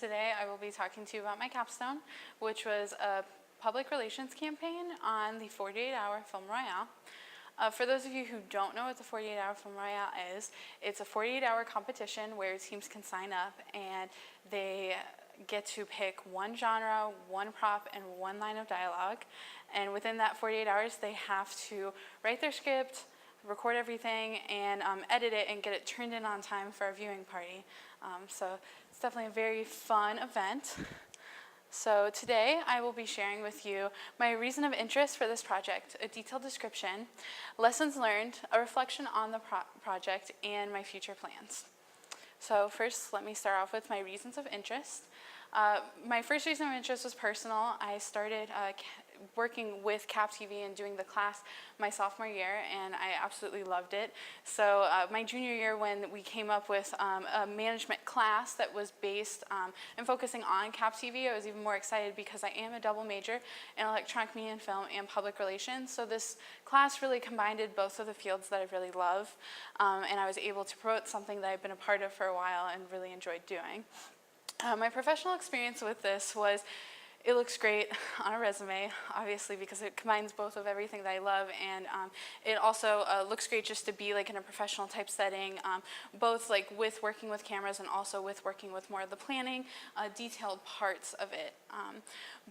today I will be talking to you about my capstone, which was a public relations campaign on the 48-hour Film Royale. For those of you who don't know what the 48-hour Film Royale is, it's a 48-hour competition where teams can sign up and they get to pick one genre, one prop, and one line of dialogue. And within that 48 hours, they have to write their script, record everything, and edit it and get it turned in on time for our viewing party. So it's definitely a very fun event. So today I will be sharing with you my reason of interest for this project, a detailed description, lessons learned, a reflection on the project, and my future plans. So first, let me start off with my reasons of interest. My first reason of interest was personal. I started working with Cap TV and doing the class my sophomore year, and I absolutely loved it. So my junior year, when we came up with a management class that was based and focusing on Cap TV, I was even more excited because I am a double major in electronic media and film and public relations. So this class really combined both of the fields that I really love, and I was able to promote something that I've been a part of for a while and really enjoyed doing. My professional experience with this was, it looks great on a resume, obviously, because it combines both of everything that I love, and it also looks great just to be like in a professional type setting, both like with working with cameras and also with working with more of the planning, detailed parts of it.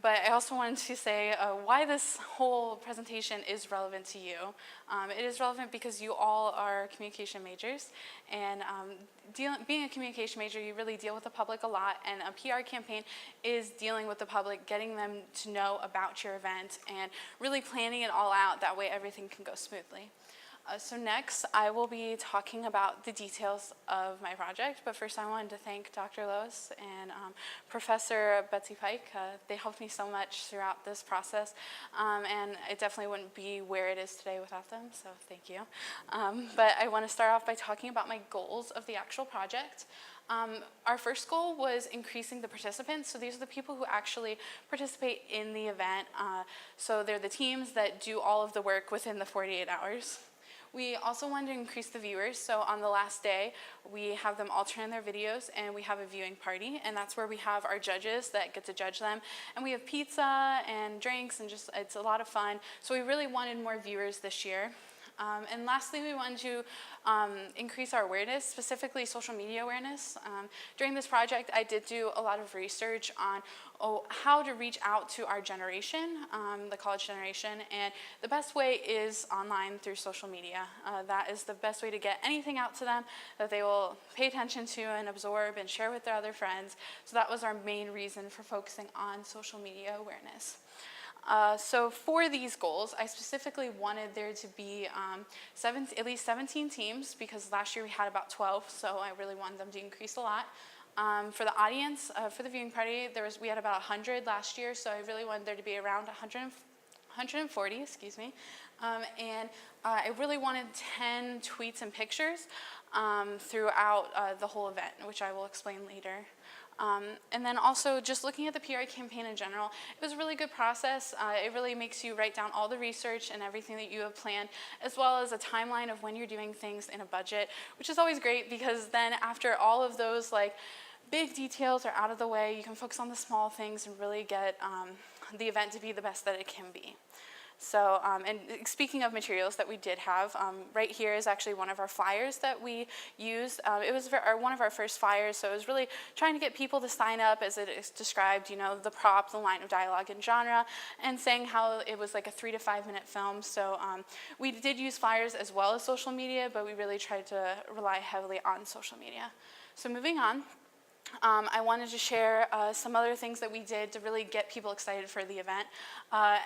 But I also wanted to say why this whole presentation is relevant to you. It is relevant because you all are communication majors, and being a communication major, you really deal with the public a lot, and a PR campaign is dealing with the public, getting them to know about your event, and really planning it all out. That way everything can go smoothly. So next, I will be talking about the details of my project, but first I wanted to thank Dr. Lois and Professor Betsy Pike. They helped me so much throughout this process, and it definitely wouldn't be where it is today without them, so thank you. But I want to start off by talking about my goals of the actual project. Our first goal was increasing the participants, so these are the people who actually participate in the event. So they're the teams that do all of the work within the 48 hours. We also wanted to increase the viewers, so on the last day, we have them all turn in their videos, and we have a viewing party, and that's where we have our judges that get to judge them, and we have pizza and drinks, and just, it's a lot of fun. So we really wanted more viewers this year. And lastly, we wanted to increase our awareness, specifically social media awareness. During this project, I did do a lot of research on how to reach out to our generation, the college generation, and the best way is online through social media. That is the best way to get anything out to them that they will pay attention to and absorb and share with their other friends. So that was our main reason for focusing on social media awareness. So for these goals, I specifically wanted there to be at least 17 teams, because last year we had about 12, so I really wanted them to increase a lot. For the audience, for the viewing party, we had about 100 last year, so I really wanted there to be around 140, excuse me. And I really wanted 10 tweets and pictures throughout the whole event, which I will explain later. And then also just looking at the PR campaign in general, it was a really good process. It really makes you write down all the research and everything that you have planned, as well as a timeline of when you're doing things in a budget, which is always great because then after all of those like big details are out of the way, you can focus on the small things and really get the event to be the best that it can be. So, and speaking of materials that we did have, right here is actually one of our flyers that we used. It was one of our first flyers, so it was really trying to get people to sign up as it is described, you know, the prop, the line of dialogue and genre, and saying how it was like a 3 to 5 minute film. So we did use flyers as well as social media, but we really tried to rely heavily on social media. So moving on. I wanted to share some other things that we did to really get people excited for the event.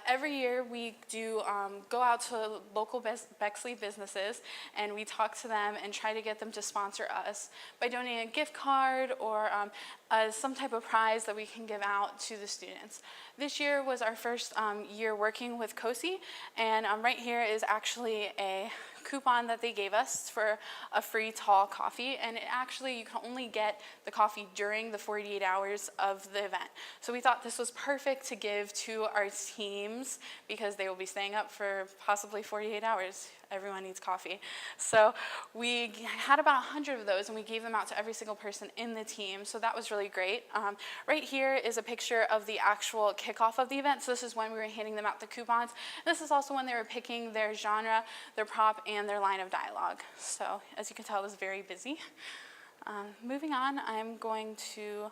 Every year we do go out to local Bexley businesses and we talk to them and try to get them to sponsor us by donating a gift card or some type of prize that we can give out to the students. This year was our first year working with COSI, and right here is actually a coupon that they gave us for a free tall coffee, and you can only get the coffee during the 48 hours of the event. So we thought this was perfect to give to our teams because they will be staying up for possibly 48 hours. Everyone needs coffee. So we had about 100 of those, and we gave them out to every single person in the team, so that was really really great. Right here is a picture of the actual kickoff of the event. So this is when we were handing them out the coupons. This is also when they were picking their genre, their prop, and their line of dialogue. So as you can tell, it was very busy. Moving on, I'm going to